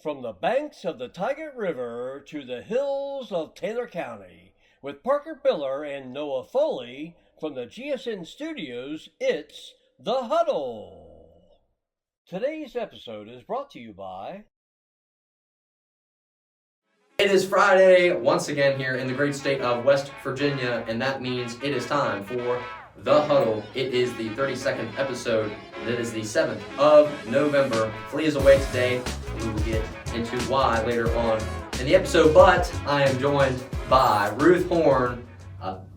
From the banks of the Tigard River to the hills of Taylor County, with Parker Biller and Noah Foley from the GSN studios, it's The Huddle. Today's episode is brought to you by... It is Friday once again here in the great state of West Virginia, and that means it is time for The Huddle. It is the 32nd episode, and it is the 7th of November. Flea is away today, and we will get into why later on in the episode, but I am joined by Ruth Horn,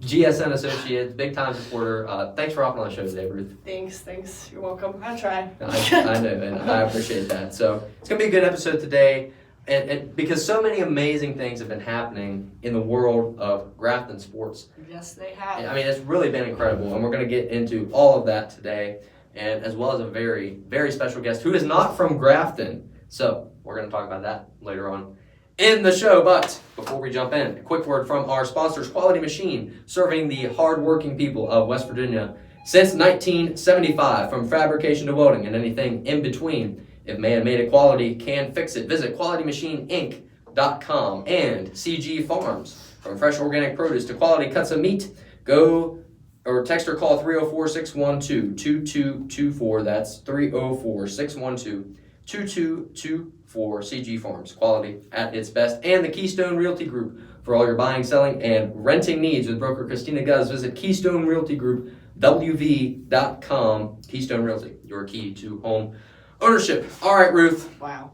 GSN associate, big time supporter. Thanks for hopping on the show today, Ruth. Thanks. You're welcome. I try. I know, and I appreciate that. So it's going to be a good episode today. And because so many amazing things have been happening in the world of Grafton sports. Yes, they have. I mean, it's really been incredible, and we're going to get into all of that today, and as well as a very, very special guest who is not from Grafton. So we're going to talk about that later on in the show. But before we jump in, a quick word from our sponsors, Quality Machine, serving the hardworking people of West Virginia since 1975, from fabrication to welding and anything in between. If man-made quality can fix it, visit QualityMachineInc.com. And CG Farms, from fresh organic produce to quality cuts of meat, go or text or call 304-612-2224. That's 304-612-2224. CG Farms, quality at its best. And the Keystone Realty Group, for all your buying, selling, and renting needs with broker Christina Guz. Visit Keystone Realty Group, WV.com. Keystone Realty, your key to home ownership. All right, Ruth. Wow.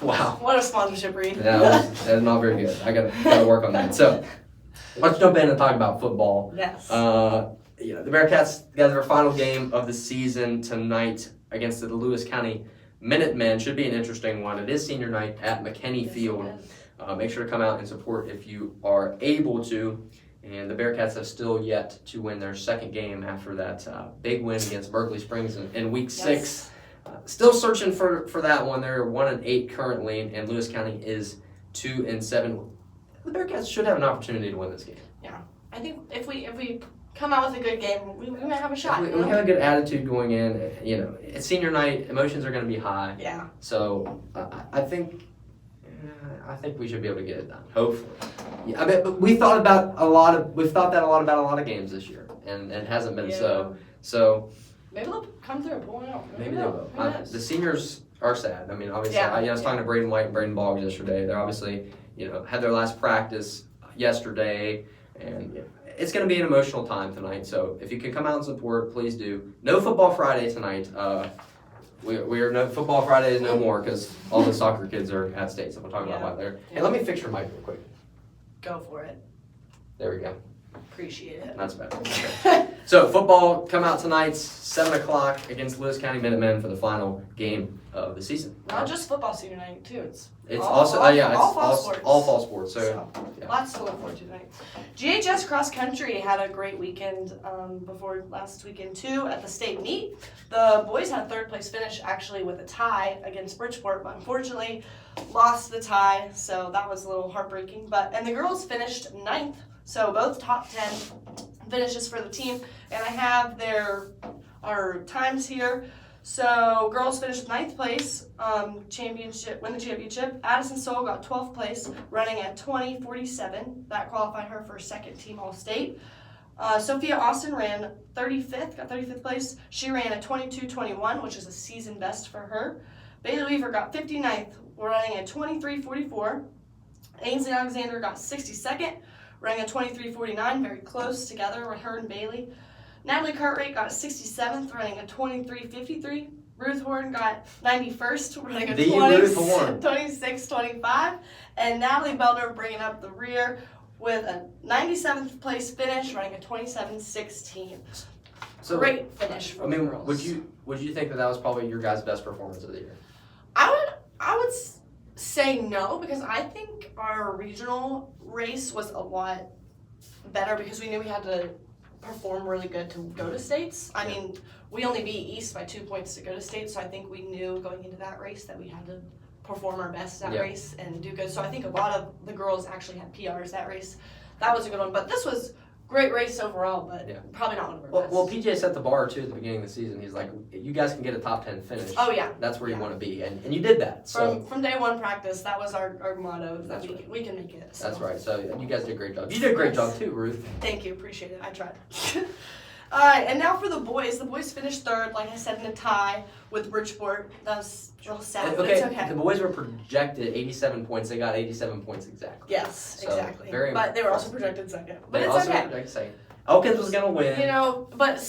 What a sponsorship read. Yeah, that was not very good. I gotta work on that. So let's jump in and talk about football. Yes. The Bearcats got their final game of the season tonight against the Lewis County Minutemen. Should be an interesting one. It is senior night at McKinney Field. Make sure to come out and support if you are able to. And the Bearcats have still yet to win their second game after that big win against Berkeley Springs in week 6. Still searching for that one. They're 1-8 currently, and Lewis County is 2-7. The Bearcats should have an opportunity to win this game. Yeah, I think if we come out with a good game, we might have a shot. We have a good attitude going in. It's senior night. Emotions are going to be high. Yeah. So I think we should be able to get it done. Hopefully. Yeah. I mean, but we've thought that a lot about a lot of games this year, and it hasn't been so. So. Maybe they'll come through and pull it out. Maybe they will. The seniors are sad. I mean, obviously, Yeah. I was talking to Braden White and Braden Boggs yesterday. They're obviously, had their last practice yesterday, and it's going to be an emotional time tonight. So if you can come out and support, please do. No football Friday tonight. We are no football Fridays no more because all the soccer kids are at state. So we'll talk about why there. Hey, let me fix your mic real quick. Go for it. There we go. Appreciate it. That's better. Okay. So football come out tonight, 7 o'clock against Lewis County Minutemen for the final game of the season. Not just football senior night too. It's all fall sports. So yeah. Lots to look forward to tonight. GHS cross country had a great weekend before last weekend too at the state meet. The boys had a third place finish actually with a tie against Bridgeport, but unfortunately lost the tie, so that was a little heartbreaking. And the girls finished 9th. So both top 10 finishes for the team, and I have our times here. So girls finished 9th place, win the championship. Addison Soul got 12th place, running at 20:47. That qualified her for second team All-State. Sophia Austin ran 35th, got 35th place. She ran a 22:21, which is a season best for her. Bailey Weaver got 59th, running at 23:44. Ainsley Alexander got 62nd. Running a 23:49, very close together with her and Bailey. Natalie Cartwright got 67th, running a 23:53. Ruth Horn got 91st, running a 26:25. And Natalie Belder bringing up the rear with a 97th place finish, running a 27:16. So, great finish for the girls. Would you think that was probably your guys' best performance of the year? I would say no, because I think our regional race was a lot better because we knew we had to perform really good to go to states. I mean, we only beat East by 2 points to go to states, so I think we knew going into that race that we had to perform our best that race and do good. So I think a lot of the girls actually had PRs that race. That was a good one, but this was great race overall, but Yeah. probably not one of our Well, best. well, PJ set the bar too at the beginning of the season. He's like, you guys can get a top 10 finish. Oh, yeah. That's where you Yeah. want to be, and you did that. So From day one practice, that was our motto. That That's we, right. we can make it. So. that's right. So you guys did a great job. You did a great job too, Ruth. Thank you, appreciate it. I tried. All right, and now for the boys. The boys finished third, like I said, in a tie with Bridgeport. That was a little sad, but it's okay. The boys were projected 87 points. They got 87 points exactly. Yes, So, exactly. very But they were also impressive. projected second. But They it's also okay. projected second. Elkins was gonna win. You know, but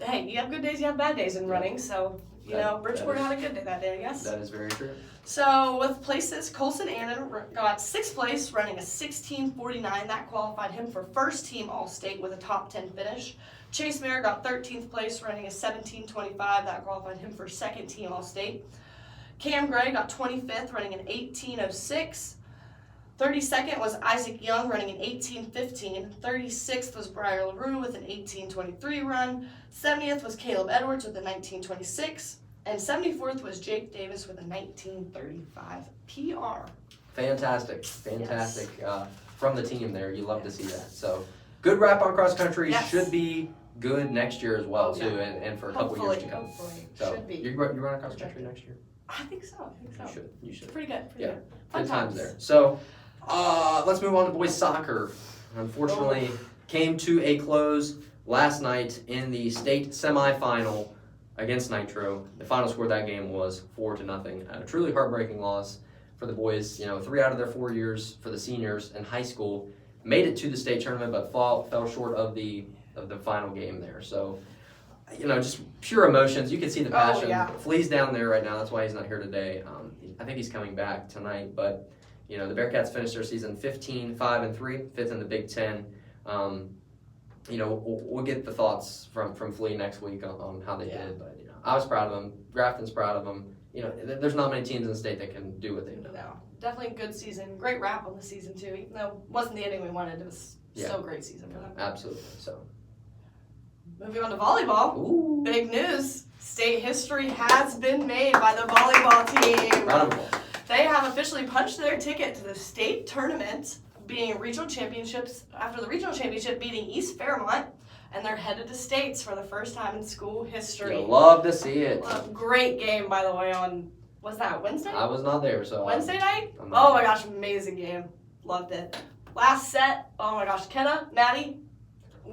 hey, you have good days, you have bad days in running. So, Bridgeport had a good day that day, I guess. That is very true. So with places, Colson Annan got 6th place, running a 16:49. That qualified him for first team All-State with a top 10 finish. Chase Mayer got 13th place, running a 17:25. That qualified him for second team All-State. Cam Gray got 25th, running an 18:06. 32nd was Isaac Young, running an 18:15. 36th was Briar LaRue with an 18:23 run. 70th was Caleb Edwards with a 19:26. And 74th was Jake Davis with a 19:35 PR. Fantastic. From the team there. You love to see that. So good wrap on cross country. Yes. Should be good next year as well Oh, too, yeah. and for a couple years to come. Hopefully. So Should be. you running cross country next year? I think so. You should. Pretty good. Pretty Yeah. good. Fun Good times there. So let's move on to boys soccer. Unfortunately, came to a close last night in the state semifinal against Nitro. The final score of that game was 4-0. A truly heartbreaking loss for the boys. 3 out of their 4 years for the seniors in high school made it to the state tournament, but fell short of the final game there. So, just pure emotions. You can see the passion. Oh, yeah. Flea's down there right now. That's why he's not here today. I think he's coming back tonight, but the Bearcats finished their season 15-5-3, fifth in the Big Ten. We'll get the thoughts from Flea next week on how they did, but I was proud of them. Grafton's proud of them. There's not many teams in the state that can do what they've done. No, definitely a good season. Great wrap on the season too. Even though it wasn't the ending we wanted, it was still a great season for them. Absolutely. So, moving on to volleyball. ooh, Big news. State history has been made by the volleyball team. round of applause. They have officially punched their ticket to the state tournament, being regional championships after the regional championship beating East Fairmont, and they're headed to states for the first time in school history. You'll love to see it. Great game, by the way, on, was that Wednesday? I was not there, so Wednesday night? I'm not Oh my there. gosh, amazing game. Loved it. Last set, oh my gosh, Kenna, Maddie,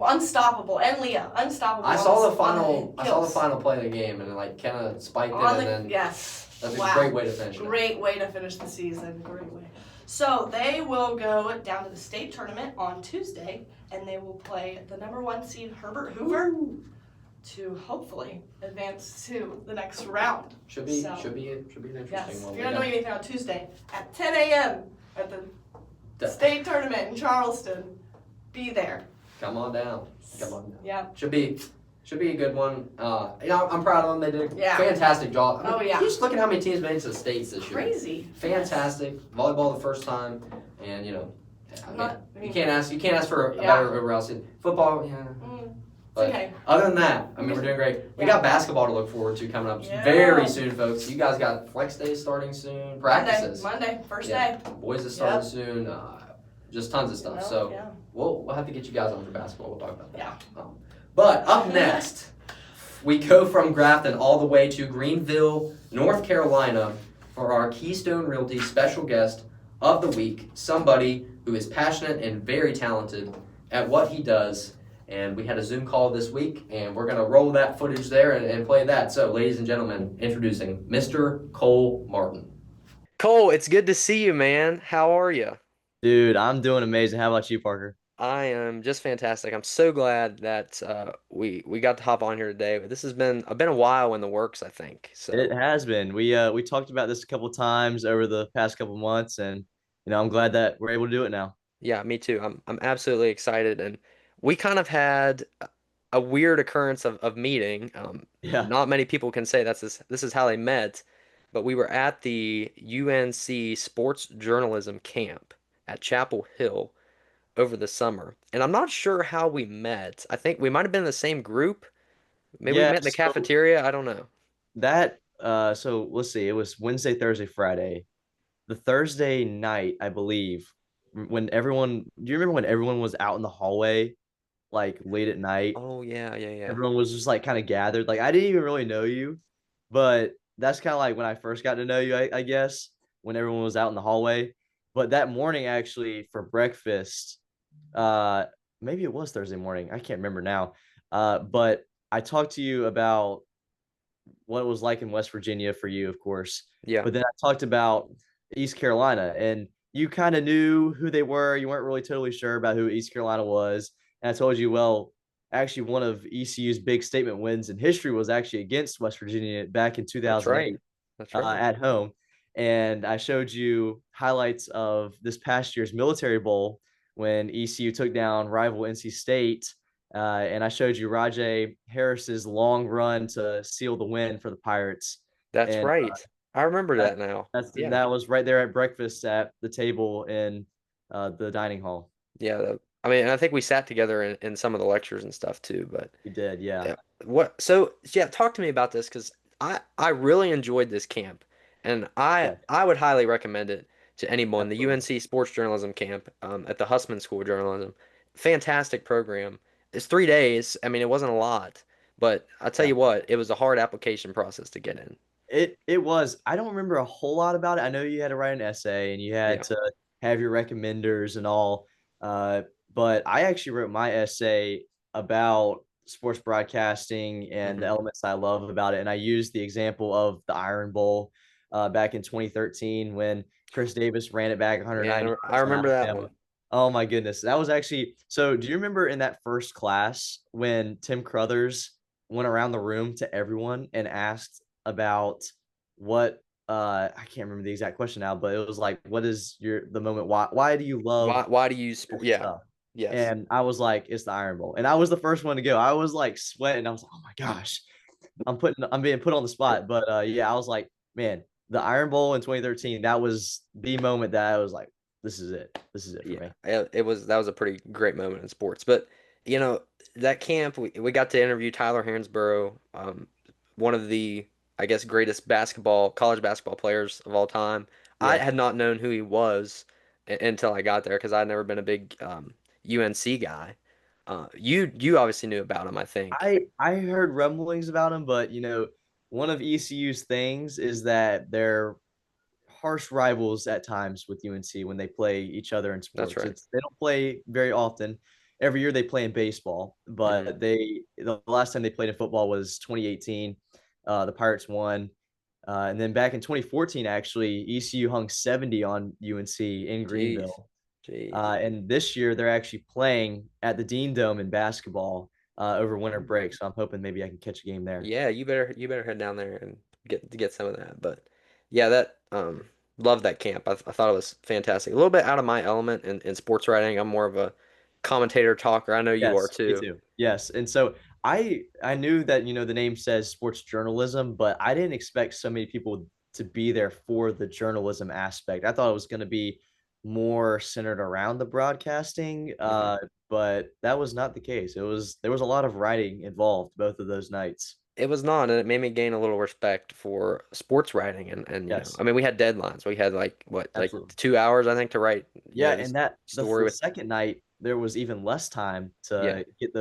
unstoppable, and Leah, unstoppable. I on saw the- the final. on the I saw the kills. final play of the game, and Kenna spiked it, On and the, then yes. that's Wow. a great way to finish it. Great way to finish the season. Great way. So they will go down to the state tournament on Tuesday, and they will play the number 1 seed Herbert Hoover to hopefully advance to the next round. Should be So- an interesting Yes. one. If you're not doing anything on Tuesday at 10 a.m. at the state tournament in Charleston, be there. Come on down. Come on down. Yeah. Should be a good one. I'm proud of them. They did a Yeah. fantastic job. Oh, yeah. Just look at how many teams made it to the states this year. Crazy. Fantastic. Volleyball the first time, and Not- you can't ask for a Yeah. better overall season. Football, yeah. It's But okay. other than that, we're doing great. We Yeah. got basketball to look forward to coming up Yeah. very soon, folks. You guys got flex days starting soon. Practices. Monday, first Yeah. day. Boys is starting soon. Just tons of stuff. Well, So yeah. we'll have to get you guys on for basketball. We'll talk about that. Yeah. But up next, we go from Grafton all the way to Greenville, North Carolina for our Keystone Realty special guest of the week, somebody who is passionate and very talented at what he does. And we had a Zoom call this week, and we're going to roll that footage there and play that. So, ladies and gentlemen, introducing Mr. Cole Martin. Cole, it's good to see you, man. How are you? Dude, I'm doing amazing. How about you, Parker? I am just fantastic. I'm so glad that we got to hop on here today. This has been a while in the works, I think. So It has been. We talked about this a couple times over the past couple months, and I'm glad that we're able to do it now. yeah, me too. I'm absolutely excited, and we kind of had a weird occurrence of meeting. Yeah. Not many people can say this is how they met, but we were at the UNC Sports Journalism Camp at Chapel Hill over the summer. And I'm not sure how we met. I think we might have been in the same group. Maybe we Yeah, met in the so cafeteria. I don't know. so let's see. It was Wednesday, Thursday, Friday. The Thursday night, I believe, when everyone, do you remember when everyone was out in the hallway like late at night. Oh yeah, yeah, yeah. Everyone was just like kind of gathered. Like I didn't even really know you, but that's kind of like when I first got to know you, I guess, when everyone was out in the hallway. But that morning, actually, for breakfast, uh, maybe it was Thursday morning. I can't remember now. But I talked to you about what it was like in West Virginia for you, of course. Yeah, But then I talked about East Carolina, and you kind of knew who they were. You weren't really totally sure about who East Carolina was. And I told you, well, actually, one of ECU's big statement wins in history was actually against West Virginia back in that's right. 2008 That's right. at home. And I showed you highlights of this past year's Military Bowl when ECU took down rival NC State. And I showed you Rajay Harris's long run to seal the win for the Pirates. That's And right. I remember that that now. Yeah. that was right there at breakfast at the table in the dining hall. Yeah. I mean, and I think we sat together in some of the lectures and stuff too, but We did, yeah. yeah. What so yeah, talk to me about this because I really enjoyed this camp and Yeah, I would highly recommend it to anyone. The absolutely. UNC Sports Journalism Camp at the Hussman School of Journalism. Fantastic program. It's 3 days. I mean, it wasn't a lot, but I'll tell Yeah. you what, it was a hard application process to get in. It was. I don't remember a whole lot about it. I know you had to write an essay and you had Yeah, to have your recommenders and all. Uh, but I actually wrote my essay about sports broadcasting and the hmm elements I love about it. And I used the example of the Iron Bowl back in 2013 when Chris Davis ran it back yeah, 190 I yards on remember that Alabama. one. Oh my goodness. That was actually so. Do you remember in that first class when Tim Crothers went around the room to everyone and asked about what I can't remember the exact question now, but it was like, what is the moment? Why do you love Why do you use sport? this Yeah, stuff? yes. And I was like, it's the Iron Bowl. And I was the first one to go. I was like sweating. I was like, oh my gosh, I'm being put on the spot. But yeah, I was like, man, the Iron Bowl in 2013, that was the moment that I was like, this is it. This is it for Yeah, me. it was that was a pretty great moment in sports. But you know, that camp we got to interview Tyler Hansborough, one of the I guess greatest college basketball players of all time. I Yeah. had not known who he was until I got there because I'd never been a big UNC guy. You obviously knew about him, I think. I heard rumblings about him, but one of ECU's things is that they're harsh rivals at times with UNC when they play each other in That's sports. right. They don't play very often. Every year they play in baseball, hmm but the last time they played in football was 2018. The Pirates won. And then back in 2014, actually, ECU hung 70 on UNC in Jeez, Greenville. jeez. And this year they're actually playing at the Dean Dome in basketball over winter break. So I'm hoping maybe I can catch a game there. Yeah, you better head down there and get some of that. But yeah, that loved that camp. I thought it was fantastic. A little bit out of my element in sports writing. I'm more of a commentator talker. I know you are Yes, me too. too. Yes. And so I knew that the name says sports journalism, but I didn't expect so many people to be there for the journalism aspect. I thought it was going to be more centered around the broadcasting, hmm but that was not the case. There was a lot of writing involved both of those nights. It was not, and it made me gain a little respect for sports writing and Yes, I mean we had deadlines. We had like what, like absolutely. 2 hours I think to write, Yeah, this and that story the with second night there was even less time yeah. to get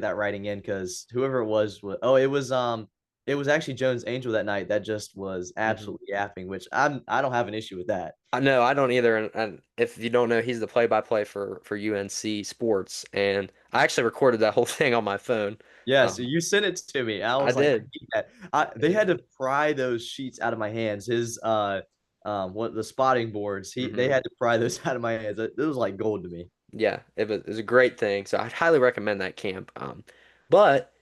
that writing in because whoever it was oh it was actually Jones Angel that night that just was hmm absolutely yapping, which I don't have an issue with that. No, I don't either. And if you don't know, he's the play-by-play for UNC Sports, and I actually recorded that whole thing on my phone. Yeah, so Um, you sent it to me. I I was like, I did. need that. I They had did. to pry those sheets out of my hands. His what the spotting boards. They hmm had to pry those out of my hands. It was like gold to me. Yeah, it was a great thing. So I'd highly recommend that camp. But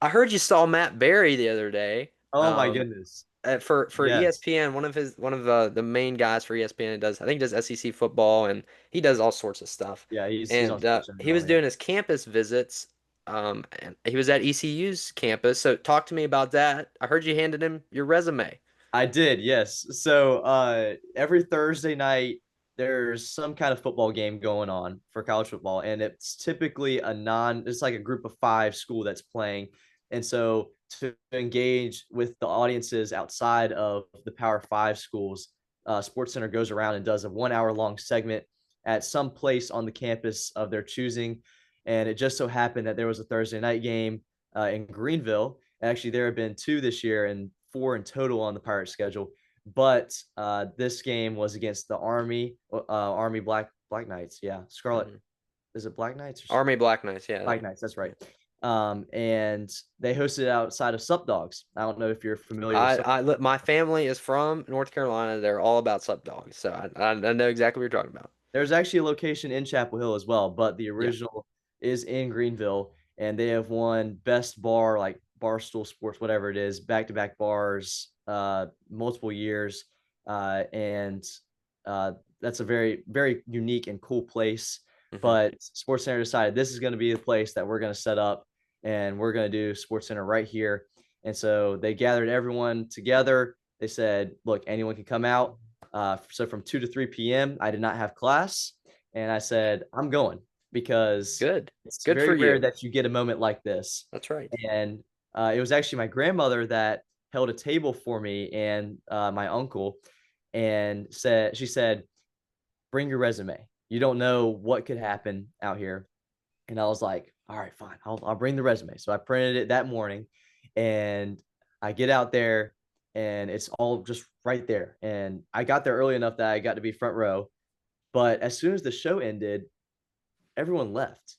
I heard you saw Matt Berry the other day. Oh my Um, goodness. for Yes. ESPN, one of the main guys for ESPN does I think he does SEC football and he does all sorts of stuff. Yeah, he's on And Sports he Center. was Yeah. doing his campus visits. And he was at ECU's campus. So talk to me about that. I heard you handed him your resume. I did, yes. So every Thursday night there's some kind of football game going on for college football, and it's typically it's like a group of five school that's playing. And so to engage with the audiences outside of the Power Five schools, Sports Center goes around and does a 1 hour long segment at some place on the campus of their choosing. And it just so happened that there was a Thursday night game in Greenville. Actually, there have been 2 this year and 4 in total on the Pirates schedule. But this game was against the Army Black Knights. Yeah, Scarlet. Mhm. Is it Black Knights or Army Black Knights, yeah. Black Knights? That's right. And they hosted it outside of Sup Dogs. I don't know if you're familiar with Sup. My family is from North Carolina. They're all about Sup Dogs, so I know exactly what you're talking about. There's actually a location in Chapel Hill as well, but the Yeah. original is in Greenville, and they have won best bar, like Barstool Sports, whatever it is, back-to-back bars, multiple years, and that's a very, very unique and cool place. Hmm. But Sports Center decided this is going to be the place that we're going to set up, and we're going to do Sports Center right here. And so they gathered everyone together. They said, "Look, anyone can come out." So from 2 to 3 p.m., I did not have class. And I said, I'm going because Good. it's Good very for rare you. that you get a moment like this. That's right. And it was actually my grandmother that held a table for me and my uncle and she said, bring your resume. You don't know what could happen out here. And I was like, all right, fine. I'll bring the resume. So I printed it that morning and I get out there and it's all just right there. And I got there early enough that I got to be front row. But as soon as the show ended, everyone left.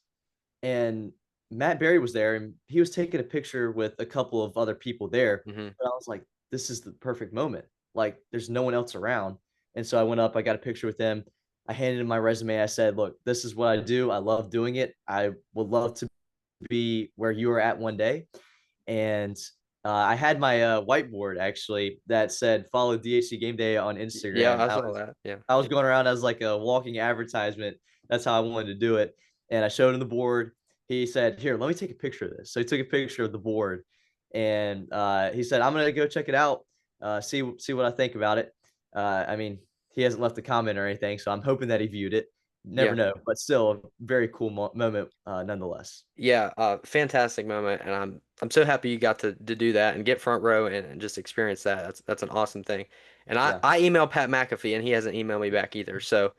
And Matt Berry was there and he was taking a picture with a couple of other people there. Hmm. But I was like, this is the perfect moment. Like, there's no one else around. And so I went up, I got a picture with him. I handed him my resume. I said, look, this is what I do. I love doing it. I would love to be where you are at one day. And I had my whiteboard actually that said follow DHC Game Day on Yeah, Instagram. I saw that. Yeah. I was going around as like a walking advertisement. That's how I wanted to do it. And I showed him the board. He said, here, let me take a picture of this. So he took a picture of the board and he said, I'm going to go check it out, see what I think about it. I mean, he hasn't left a comment or anything, so I'm hoping that he viewed it. Never Yeah. know, but still a very cool moment nonetheless. Yeah, fantastic moment, and I'm so happy you got to do that and get front row and just experience that. That's an awesome thing. And Yeah. I emailed Pat McAfee and he hasn't emailed me back either. So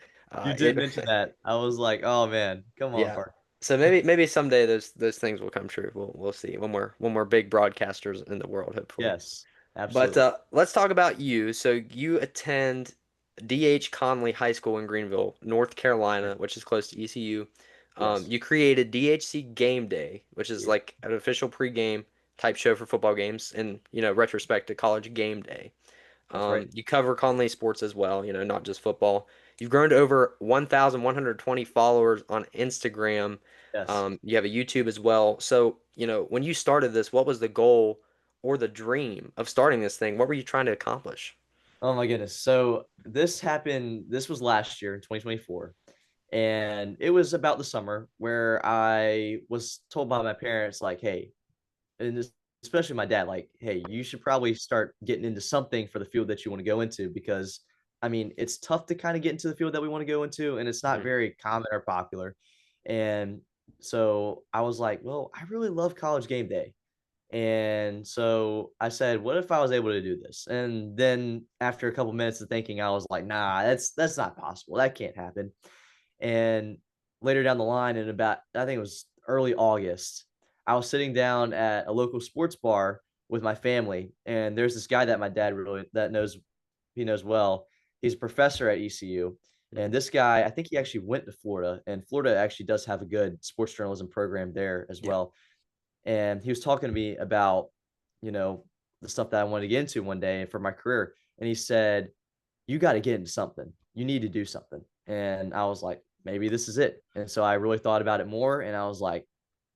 You did it mention that. I was like, "Oh man, come on, yeah. Park." So maybe someday those things will come true. We'll see when we're big broadcasters in the world, hopefully. Yes, But absolutely. let's talk about you. So you attend D.H. Conley High School in Greenville, North Carolina, which is close to ECU. Yes. You created DHC Game Day, which is Yeah, like an official pregame type show for football games, in retrospect to College Game Day. that's right. You cover Conley sports as well, not just football. You've grown to over 1,120 followers on Instagram. Yes. You have a YouTube as well. So, when you started this, what was the goal or the dream of starting this thing? What were you trying to accomplish? Oh my goodness. So this happened. This was last year in 2024, and it was about the summer where I was told by my parents, like, "Hey," and especially my dad, like, "Hey, you should probably start getting into something for the field that you want to go into because, I mean, it's tough to kind of get into the field that we want to go into, and it's not Mhm. very common or popular." And so I was like, "Well, I really love College Game Day." And so I said, "What if I was able to do this?" And then after a couple minutes of thinking, I was like, "Nah, that's not possible. That can't happen." And later down the line, in about I think it was early August, I was sitting down at a local sports bar with my family, and there's this guy that my dad really that knows he knows well. He's a professor at ECU. And Mhm. this guy, I think he actually went to Florida, and Florida actually does have a good sports journalism program there as Yeah. well. And he was talking to me about, you know, the stuff that I wanted to get into one day for my career. And he said, you got to get into something. You need to do something. And I was like, maybe this is it. And so I really thought about it more. And I was like,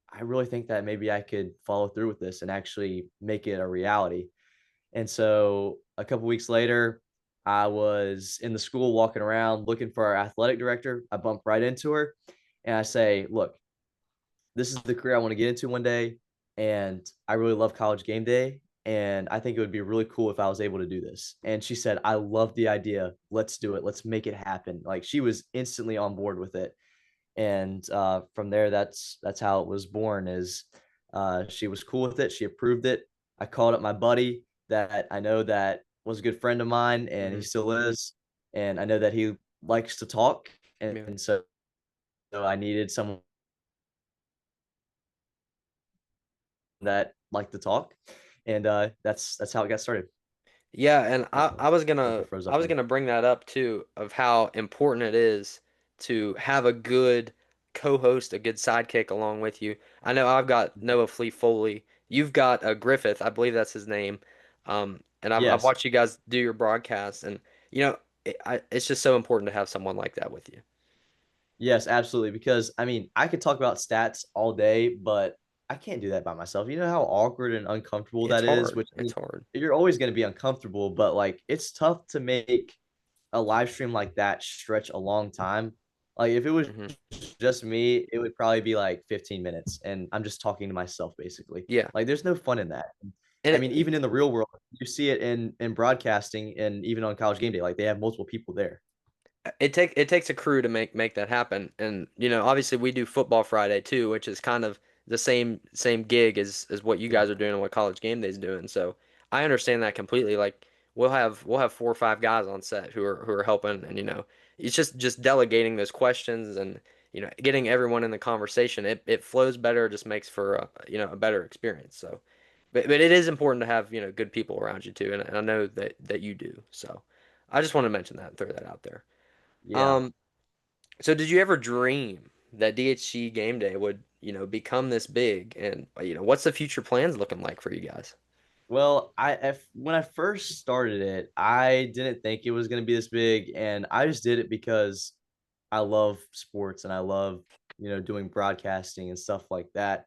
I really think that maybe I could follow through with this and actually make it a reality. And so a couple weeks later, I was in the school walking around looking for our athletic director. I bump right into her and I say, look, this is the career I want to get into one day. And I really love College Game Day. And I think it would be really cool if I was able to do this. And she said, I love the idea. Let's do it. Let's make it happen. Like she was instantly on board with it. And from there, that's how it was born. Is she was cool with it. She approved it. I called up my buddy that I know that was a good friend of mine, and he Hmm. still is. And I know that he likes to talk, Yeah. and so I needed someone that like to talk, and that's how it got started. Yeah, and Uh-oh. I was Something gonna froze I up was there. gonna bring that up too, of how important it is to have a good co-host, a good sidekick along with you. I know I've got Noah Flea Foley. You've got Griffith, I believe that's his name. And I've Yes. watched you guys do your broadcasts, and it's just so important to have someone like that with you. Yes, absolutely. Because I mean, I could talk about stats all day, but I can't do that by myself. You know how awkward and uncomfortable It's that is, hard. which I It's mean, hard. you're always going to be uncomfortable, but like it's tough to make a live stream like that stretch a long time. Like if it was Hmm. just me, it would probably be like 15 minutes and I'm just talking to myself basically. Yeah. Like there's no fun in that. And I mean, even in the real world, you see it in broadcasting and even on college game day, like they have multiple people there. it takes a crew to make that happen. And obviously we do football Friday too, which is kind of the same gig as what you Yeah. guys are doing and what College Game Day is doing. So I understand that completely. Like we'll have 4 or 5 guys on set who are helping, and it's just delegating those questions, and getting everyone in the conversation. It flows better, just makes for a better experience. So but it is important to have good people around you too, and I know that you do. So I just want to mention that and throw that out there. Yeah. Um, so did you ever dream that DHC game day would, become this big? And, what's the future plans looking like for you guys? Well, when I first started it, I didn't think it was going to be this big, and I just did it because I love sports and I love, doing broadcasting and stuff like that.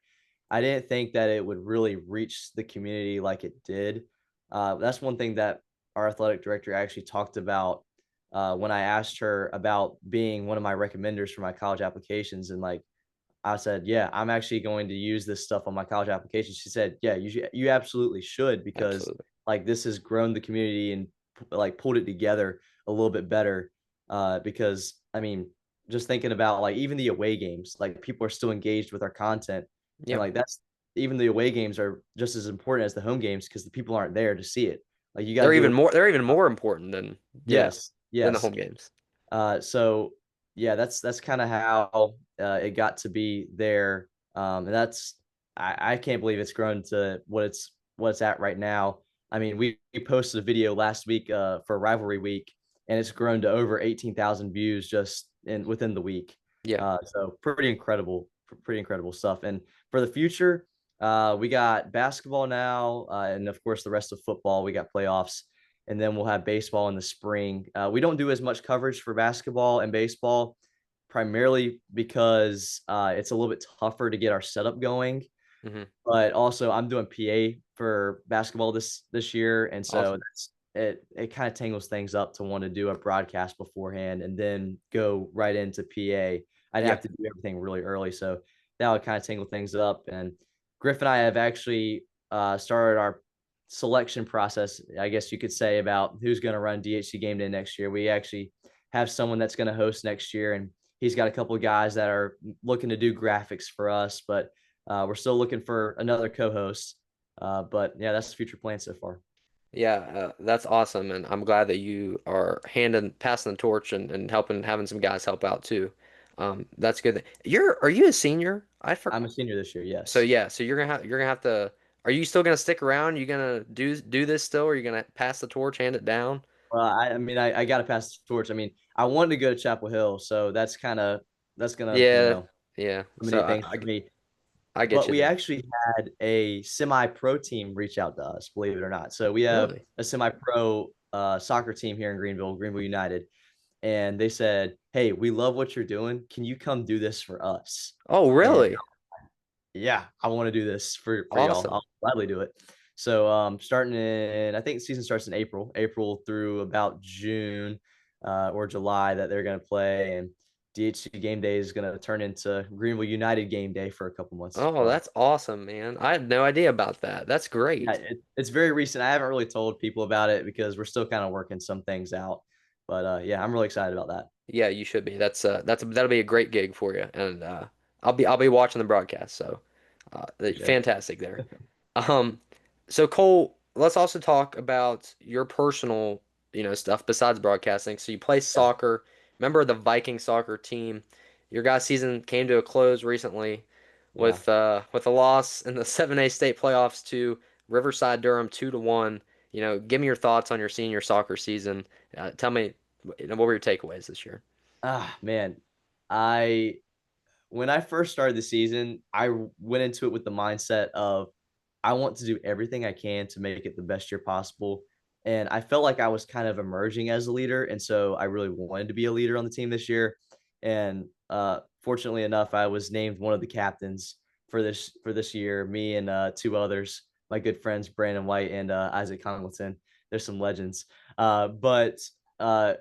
I didn't think that it would really reach the community like it did. That's one thing that our athletic director actually talked about when I asked her about being one of my recommenders for my college applications. And like, I said, "Yeah, I'm actually going to use this stuff on my college application." She said, "Yeah, you absolutely should because Absolutely. like this has grown the community and like pulled it together a little bit better." Because I mean, just thinking about like even the away games, like people are still engaged with our content, and Yeah. like that's even the away games are just as important as the home games because the people aren't there to see it. Like you got to do it. They're even more important Yes, than the yes. home games. So yeah, that's kind of how it got to be there, and I can't believe it's grown to what it's at right now. I mean, we posted a video last week for rivalry week, and it's grown to over 18,000 views just in within the week. Yeah. So pretty incredible stuff. And for the future, we got basketball now, and of course the rest of football. We got playoffs and then we'll have baseball in the spring. We don't do as much coverage for basketball and baseball, primarily because it's a little bit tougher to get our setup going. Hmm. But also, I'm doing PA for basketball this year, and so Awesome. it kind of tangles things up to want to do a broadcast beforehand and then go right into PA. I'd Yeah. have to do everything really early, so that would kind of tangle things up. And Griff and I have actually started our selection process, I guess you could say, about who's going to run DHC game day next year. We actually have someone that's going to host next year, and he's got a couple of guys that are looking to do graphics for us, but we're still looking for another co-host. But yeah, that's the future plan so far. Yeah, that's awesome, and I'm glad that you are passing the torch, and having some guys help out too. That's good. Are you a senior? I I'm forgot. a senior this year. So Yes. yeah, so you're gonna have to. Are you still gonna stick around? You gonna do this still, or are you gonna pass the torch, hand it down? Well, I mean, I got to pass the torch. I mean, I wanted to go to Chapel Hill, so that's gonna Yeah, yeah. So eliminate things for me. I get But you we there. actually had a semi-pro team reach out to us, believe it or not. So we have Really? a semi-pro soccer team here in Greenville United, and they said, "Hey, we love what you're doing. Can you come do this for us?" Oh, And really? yeah, I want to do this for y'all. Awesome. I'll gladly do it. So starting in I think the season starts in April through about June or July that they're gonna play and DHC game day is gonna turn into Greenville United game day for a couple months as Oh, well. that's awesome, man. I had no idea about that. That's Yeah, great. it's very recent. I haven't really told people about it because we're still kind of working some things out. But yeah, I'm really excited about that. Yeah, you should be. That'll be a great gig for you, and I'll be watching the broadcast. So, Appreciate fantastic there. Um, so Cole, let's also talk about your personal, stuff besides broadcasting. So you play it. soccer. Remember the Viking soccer team? Your guys' season came to a close recently. Yeah. with a loss in the 7A state playoffs to Riverside Durham 2-1. Give me your thoughts on your senior soccer season. Tell me, what were your takeaways this year? Ah, man. I When I first started the season, I went into it with the mindset of I want to do everything I can to make it the best year possible. And I felt like I was kind of emerging as a leader. And so I really wanted to be a leader on the team this year. And fortunately enough, I was named one of the captains for this year. Me and two others, my good friends Brandon White and Isaac Congleton. There's some legends. But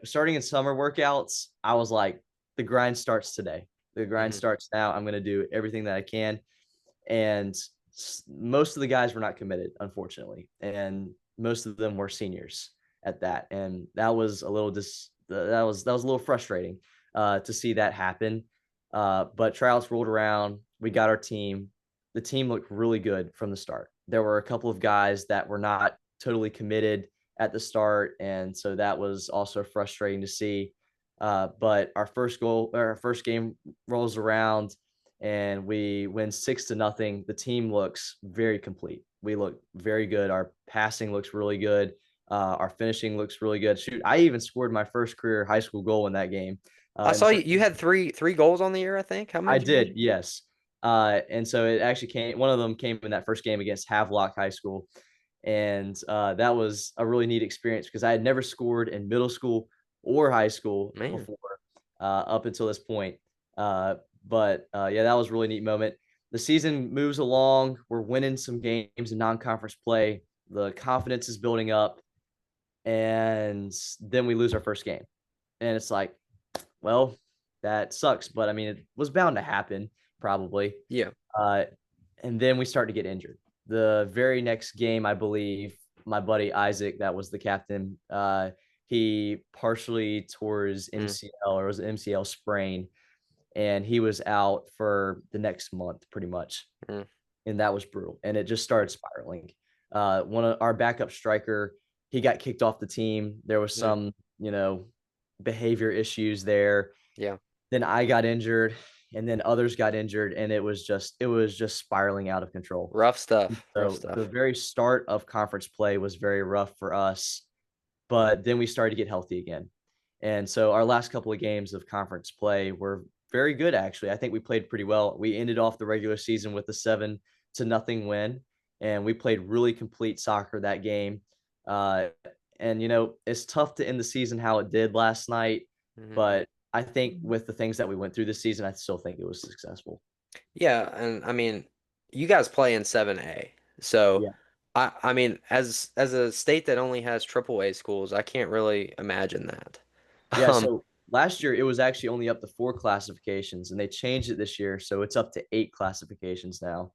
starting in summer workouts, I was like, the grind starts today. The grind Hmm. starts now. I'm going to do everything that I can. And most of the guys were not committed, unfortunately, and most of them were seniors at that, and that was a little that was a little frustrating to see that happen. But tryouts rolled around. We got our team. The team looked really good from the start. There were a couple of guys that were not totally committed at the start, and so that was also frustrating to see. But our first game rolls around and we win 6-0. The team looks very complete. We look very good. Our passing looks really good. Our finishing looks really good. Shoot, I even scored my first career high school goal in that game. I In the saw you, first, you had three goals on the year, I think. How many I did you have? did, yes. And so it actually came. One of them came in that first game against Havelock High School, and that was a really neat experience because I had never scored in middle school or high school Man. before up until this point. But yeah, that was a really neat moment. The season moves along. We're winning some games in non-conference play. The confidence is building up, and then we lose our first game, and it's like, well, that sucks. But I mean, it was bound to happen, probably. Yeah. Uh, and then we start to get injured. The very next game, I believe, my buddy Isaac, that was the captain, he partially tore his Mm, MCL, or it was an MCL sprain, and he was out for the next month, pretty much. mm, And that was brutal. And it just started spiraling. One of our backup striker, he got kicked off the team. There was mm, some, behavior issues there. yeah. Then I got injured, and then others got injured, and it was just spiraling out of control. Rough stuff. Rough So the stuff. very start of conference play was very rough for us, but then we started to get healthy again. And so our last couple of games of conference play were very good, actually. I think we played pretty well. We ended off the regular season with a 7-0 win, and we played really complete soccer that game. Uh, and it's tough to end the season how it did last night, Hmm. but I think with the things that we went through this season, I still think it was successful. Yeah, and I mean, you guys play in 7A. So Yeah. I mean, as a state that only has AAA schools, I can't really imagine that. Yeah. Um, So last year it was actually only up to 4 classifications, and they changed it this year. So it's up to 8 classifications now.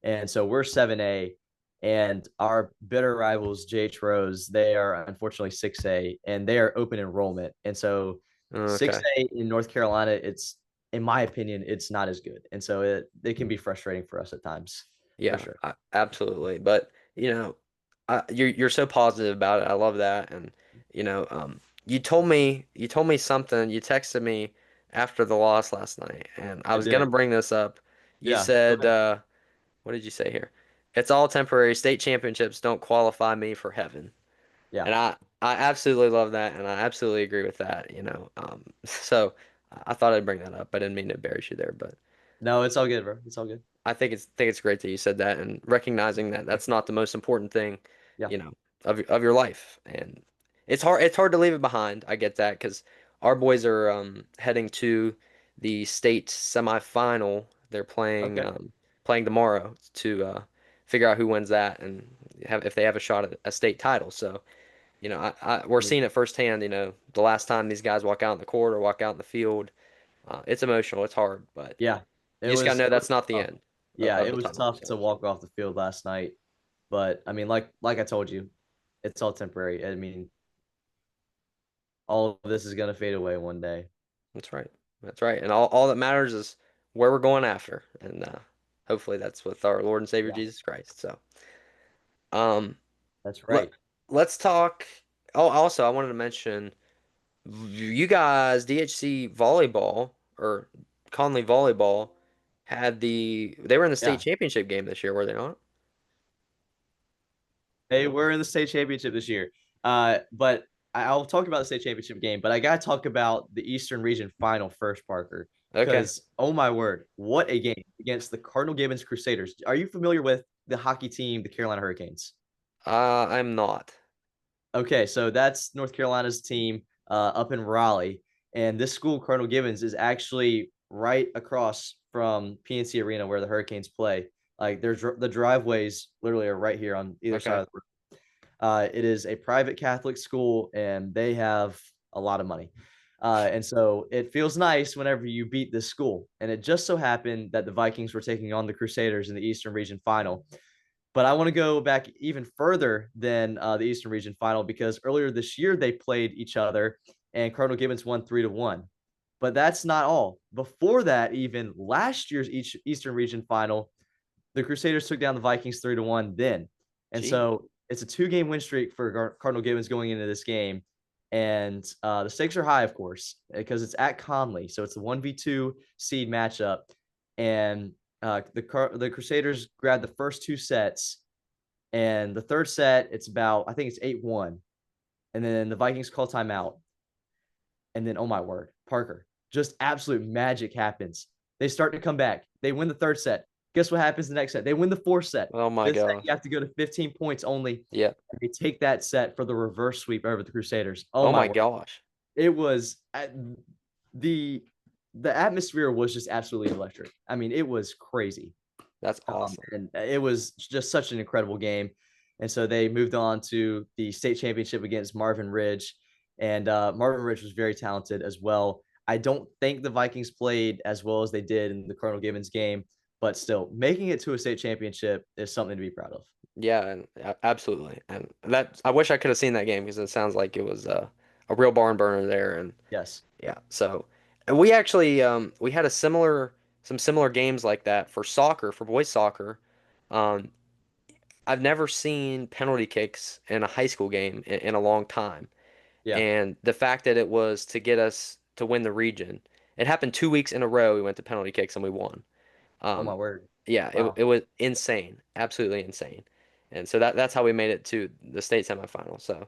And so we're 7A, and our bitter rivals, JH Rose, they are unfortunately 6A, and they are open enrollment. And so okay. 6A in North Carolina, in my opinion, it's not as good. And so it can be frustrating for us at times, for Yeah, sure. absolutely. But you're so positive about it. I love that. And you told me something. You texted me after the loss last night, and I I was gonna did. bring this up. You Yeah. Go said, ahead. what did you say here? It's all temporary. State championships don't qualify me for heaven. Yeah. And I absolutely love that, and I absolutely agree with that. So I thought I'd bring that up. I didn't mean to embarrass you there, but. No, it's all good, bro. It's all good. I think it's great that you said that and recognizing that that's not the most important thing, Yeah. you know, of your life. And it's hard to leave it behind. I get that because our boys are heading to the state semifinal. They're playing Okay. playing tomorrow to figure out who wins that and have if they have a shot at a state title. So, we're Yeah. seeing it firsthand, the last time these guys walk out in the court or walk out in the field. It's emotional, it's hard, but Yeah. It you just gotta was know it was that's not the tough. end of, Yeah, of it the was tunnel. tough So to walk off the field last night. But I mean, like I told you, it's all temporary. I mean, all of this is gonna fade away one day. that's right. That's right. And all that matters is where we're going after. And hopefully that's with our Lord and Savior Yeah, Jesus Christ. So um that's let right. let's talk. Oh, also I wanted to mention you guys, DHC volleyball or Conley volleyball they were in the state Yeah, championship game this year, were they not? they were in the state championship this year. But I'll talk about the state championship game, but I gotta talk about the Eastern Region final first, Parker, Okay. because oh my word, what a game against the Cardinal Gibbons Crusaders. Are you familiar with the hockey team, the Carolina Hurricanes? I'm not. Okay, so that's North Carolina's team up in Raleigh, and this school, Cardinal Gibbons, is actually right across from PNC Arena where the Hurricanes play. Like there's the driveways literally are right here on either side Okay. of the road. It is a private Catholic school, and they have a lot of money. And so it feels nice whenever you beat this school. And it just so happened that the Vikings were taking on the Crusaders in the Eastern Region Final. But I want to go back even further than the Eastern Region Final because earlier this year they played each other and Cardinal Gibbons won 3-1. But that's not all. Before that, even last year's Eastern Region Final, the Crusaders took down the Vikings 3-1 then. And Gee. so it's a 2-game win streak for Cardinal Gibbons going into this game. And the stakes are high, of course, because it's at Conley. So it's a 1v2 seed matchup. And the Crusaders grabbed the first two sets. And the third set, it's about, I think it's 8-1. And then the Vikings call timeout. And then, oh my word, Parker, just absolute magic happens. They start to come back. They win the third set. Guess what happens the next set? They win the fourth set. Oh my This set, gosh. you have to go to 15 points only. Yeah. And they take that set for the reverse sweep over the Crusaders. Oh Oh my my word. gosh. It was the the atmosphere was just absolutely electric. I mean, it was crazy. That's awesome. And it was just such an incredible game. And so they moved on to the state championship against Marvin Ridge. And Marvin Ridge was very talented as well. I don't think the Vikings played as well as they did in the Cardinal Gibbons game, but still, making it to a state championship is something to be proud of. Yeah, and absolutely. And that I wish I could have seen that game because it sounds like it was a real barn burner there. And Yes. yeah, so and we actually we had some similar games like that for soccer, for boys soccer. Um, I've never seen penalty kicks in a high school game in a long time. Yeah. And the fact that it was to get us to win the region, it happened 2 weeks in a row. We went to penalty kicks and we won. Oh my Um, word. yeah, Wow. it was insane, absolutely insane. And so that's how we made it to the state semifinal. So,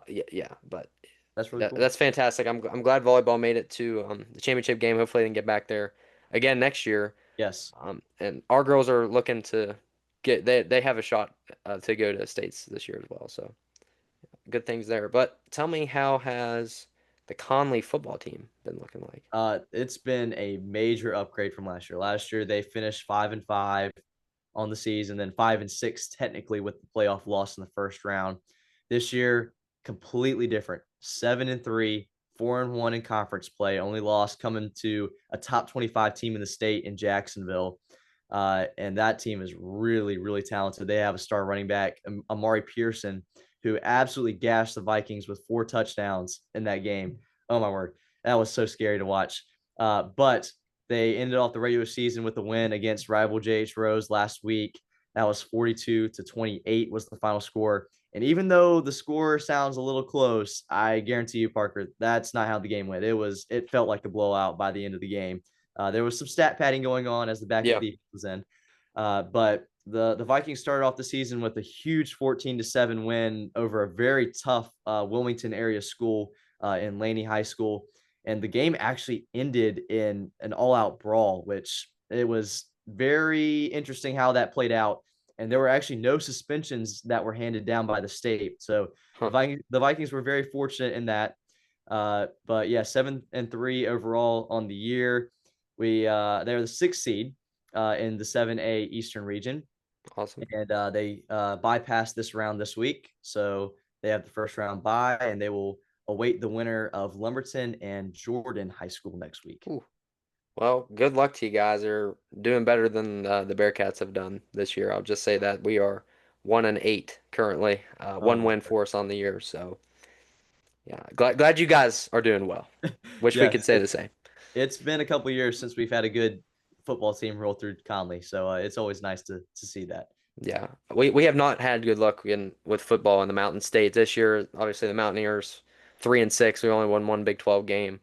yeah, but That's really cool. that's fantastic. I'm glad volleyball made it to the championship game. Hopefully, they can get back there again next year. Yes. And our girls are looking to they have a shot to go to states this year as well. So good things there. But tell me, how has the Conley football team been looking like? It's been a major upgrade from last year. Last year they finished 5-5 on the season, then 5-6 technically with the playoff loss in the first round. This year, completely different. 7-3, 4-1 in conference play. Only loss coming to a top 25 team in the state in Jacksonville. And that team is really, really talented. They have a star running back, Amari Pearson, who absolutely gashed the Vikings with 4 touchdowns in that game. Oh my word, that was so scary to watch. But they ended off the regular season with a win against rival JH Rose last week. That was 42-28 was the final score. And even though the score sounds a little close, I guarantee you, Parker, that's not how the game went. It felt like a blowout by the end of the game. There was some stat padding going on as the backup Yeah. defense was in. But the Vikings started off the season with a huge 14-7 win over a very tough Wilmington area school in Laney High School. And the game actually ended in an all-out brawl, which it was very interesting how that played out. And there were actually no suspensions that were handed down by the state. So Huh. The Vikings were very fortunate in that. But yeah, 7-3 overall on the year. They're the 6th seed in the 7A Eastern region. Awesome. And they bypassed this round this week. So they have the first round bye, and they will await the winner of Lumberton and Jordan High School next week. Ooh. Well, good luck to you guys. They're doing better than the Bearcats have done this year. I'll just say that we are 1-8 currently. Oh One my win for us on the year. So yeah, glad you guys are doing well. word. Wish we could Yes, say the same. it's been a couple years since we've had a good football team roll through Conley, so it's always nice to see that. Yeah, we have not had good luck with football in the Mountain State this year. Obviously, the Mountaineers 3-6. We only won one Big 12 game.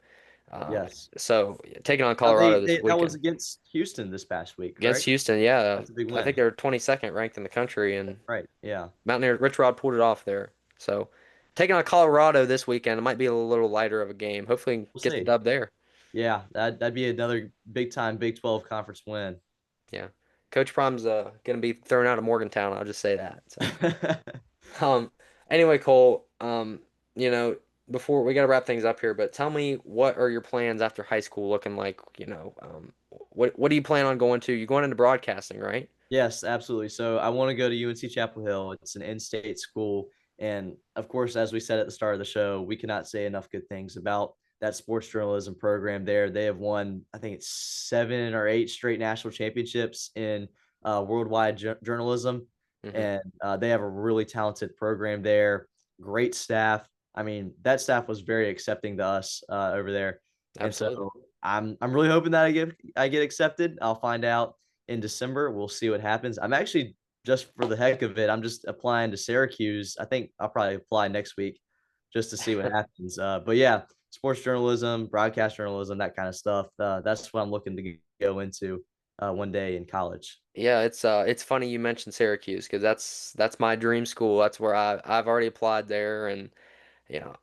Yes. So taking on Now Colorado this that was weekend against Houston this past week, against correct? Houston. Yeah, That's a big I win. think they're 22nd ranked in the country, and Right. Yeah. Mountaineer Rich Rod pulled it off there. So taking on Colorado this weekend, it might be a little lighter of a game. Hopefully, We'll get the see. dub there. Yeah, that'd be another big time Big 12 conference win. Yeah, Coach Prom's gonna be thrown out of Morgantown. I'll just say that. So. Um. Anyway, Cole. You know, before we gotta wrap things up here, but tell me, what are your plans after high school looking like? You know, what do you plan on going to? You're going into broadcasting, right? Yes, absolutely. So I want to go to UNC Chapel Hill. It's an in-state school, and of course, as we said at the start of the show, we cannot say enough good things about that sports journalism program there. They have won, I think it's 7 or 8 straight national championships in worldwide journalism, Mm-hmm. and they have a really talented program there. Great staff. I mean, that staff was very accepting to us over there, and Absolutely. so I'm really hoping that I get accepted. I'll find out in December. We'll see what happens. I'm actually, just for the heck of it, I'm just applying to Syracuse. I think I'll probably apply next week just to see what happens. But yeah, sports journalism, broadcast journalism, that kind of stuff. That's what I'm looking to go into one day in college. Yeah, it's funny you mentioned Syracuse because that's my dream school. That's where I've already applied there, and you know,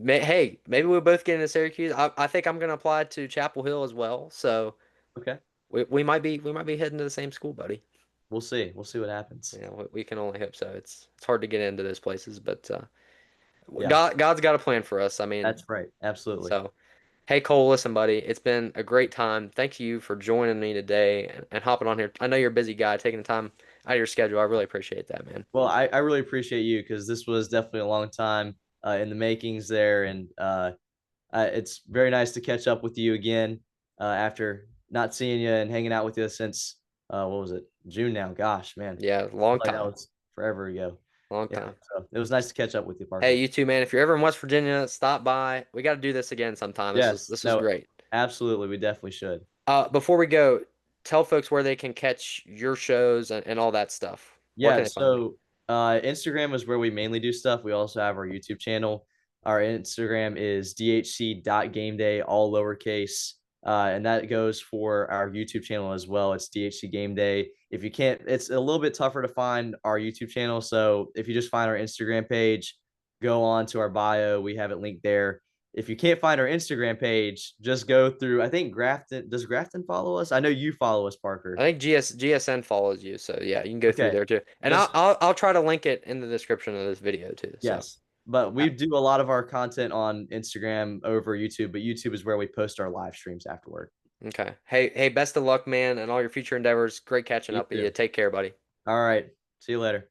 hey, maybe we'll both get into Syracuse. I think I'm gonna apply to Chapel Hill as well. So Okay, we might be heading to the same school, buddy. we'll see. We'll see what happens. You know, we can only hope so. It's hard to get into those places, but Yeah, God's got a plan for us. I mean, that's right. Absolutely. so hey Cole, listen, buddy, it's been a great time. Thank you for joining me today and hopping on here. I know you're a busy guy, taking the time out of your schedule. I really appreciate that, man. Well, I really appreciate you because this was definitely a long time in the makings there, and it's very nice to catch up with you again after not seeing you and hanging out with you since what was it, June now? Gosh, man, Yeah, I feel long like that time, was forever ago. long Yeah, time. so it was nice to catch up with you, Hey, Parker. you too, man. If you're ever in West Virginia, stop by. We got to do this again sometime. This was Yes, this was no, great. absolutely, we definitely should. Before we go, tell folks where they can catch your shows and all that stuff. Where Yeah, can they find you? so Instagram is where we mainly do stuff. We also have our YouTube channel. Our Instagram is dhc.gameday, all lowercase. And that goes for our YouTube channel as well. It's DHC Game Day. If you can't, it's a little bit tougher to find our YouTube channel. So if you just find our Instagram page, go on to our bio. We have it linked there. If you can't find our Instagram page, just go through. I think Grafton, does Grafton follow us? I know you follow us, I Parker. think GSN follows you, so yeah, you can go through Okay. there too. And I'll Just I'll, I'll try to link it in the description of this video too. So Yes, but uh, we do a lot of our content on Instagram over YouTube, but YouTube is where we post our live streams afterward. okay. Hey, best of luck, man, and all your future endeavors. Great catching You up with you. too. Take care, buddy. All right. See you later.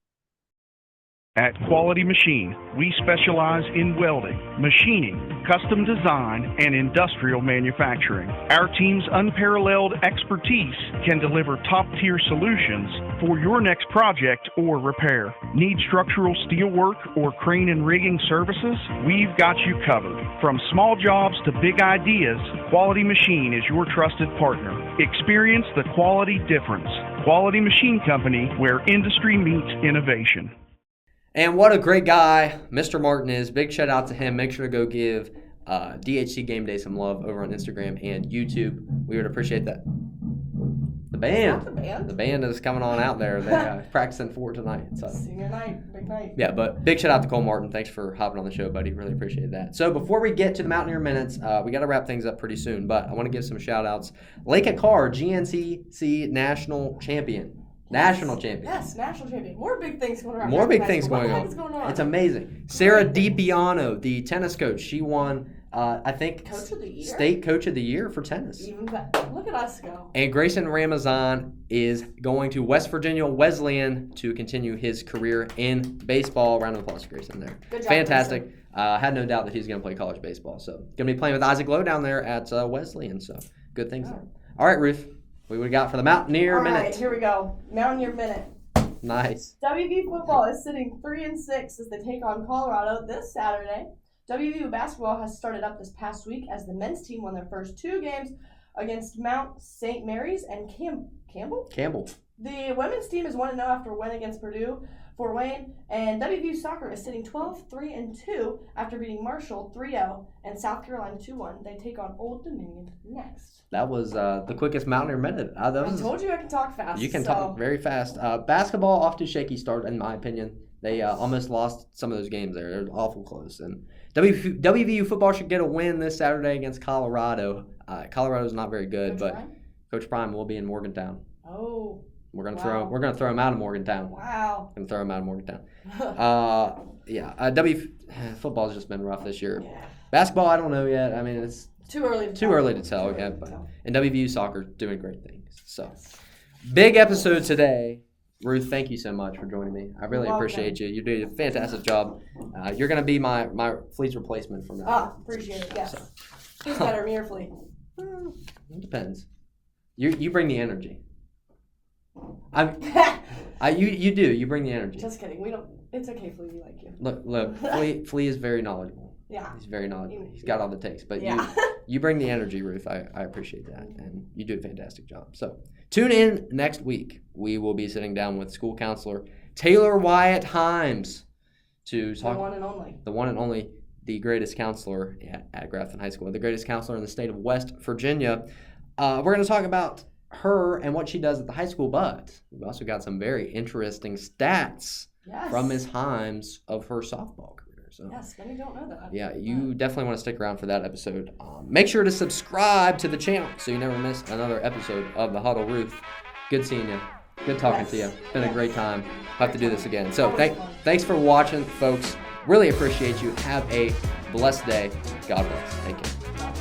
At Quality Machine, we specialize in welding, machining, custom design, and industrial manufacturing. Our team's unparalleled expertise can deliver top-tier solutions for your next project or repair. Need structural steel work or crane and rigging services? We've got you covered. From small jobs to big ideas, Quality Machine is your trusted partner. Experience the quality difference. Quality Machine Company, where industry meets innovation. And what a great guy Mr. Martin is. Big shout out to him. Make sure to go give DHC Game Day some love over on Instagram and YouTube. We would appreciate that. The band. The band? The band is coming on out there. They're practicing for tonight. So. Senior night, big night. Yeah, but big shout out to Cole Martin. Thanks for hopping on the show, buddy. Really appreciate that. So before we get to the Mountaineer Minutes, we got to wrap things up pretty soon, but I want to give some shout outs. Lake Carr, GNCC National Champion. National champion. Yes, national champion. More big things going on. More big High things school. going What the on. heck is going on? It's amazing. Sarah DiPiano, the tennis coach, she won, I think, Coach of the year? State Coach of the Year for tennis. Even better. Look at us go. And Grayson Ramazan is going to West Virginia Wesleyan to continue his career in baseball. Round of applause to Grayson there. Good job, Fantastic. Had no doubt that he's going to play college baseball. So going to be playing with Isaac Lowe down there at Wesleyan. So good things there. All right, Ruth. What we got for the Mountaineer All right, Minute? here we go. Mountaineer Minute. Nice. WVU football is sitting 3-6 as they take on Colorado this Saturday. WVU basketball has started up this past week as the men's team won their first 2 games against Mount St. Mary's and Campbell. Campbell. The women's team is 1-0 after a win against Purdue. Fort Wayne. And WVU soccer is sitting 12-3-2 after beating Marshall 3-0 and South Carolina 2-1. They take on Old Dominion next. That was the quickest Mountaineer minute. I told you I can talk fast. You can talk very fast. Basketball off to a shaky start, in my opinion. They almost lost some of those games there. They're awful close. And WVU football should get a win this Saturday against Colorado. Colorado's not very good, Coach Prime will be in Morgantown. Oh. We're gonna throw him out of Morgantown. Wow. Gonna throw him out of Morgantown. Football's just been rough this year. Yeah. Basketball, I don't know yet. I mean, it's Too early to tell. And WVU soccer doing great things. So, big episode today. Ruth, thank you so much for joining me. I really appreciate you. You did a fantastic job. You're gonna be my Fleet's replacement from now on. Appreciate it. Yes. Who's better, me or Fleet? It depends. You bring the energy. You do. You bring the energy. Just kidding. We don't. It's okay, Flea. We like you. Look. Flea is very knowledgeable. Yeah. He's very knowledgeable. He's got all the takes. But you bring the energy, Ruth. I appreciate that, and you do a fantastic job. So tune in next week. We will be sitting down with school counselor Taylor Wyatt Himes to talk. The one and only, the greatest counselor at Grafton High School, the greatest counselor in the state of West Virginia. We're going to talk about her and what she does at the high school, but we've also got some very interesting stats from Ms. Himes of her softball career. So yes, many don't know that. Yeah, you definitely want to stick around for that episode. Make sure to subscribe to the channel so you never miss another episode of The Hudl. Ruth, good seeing you. Good talking to you. It's been a great time. Have to do this again. So thanks for watching, folks. Really appreciate you. Have a blessed day. God bless. Thank you.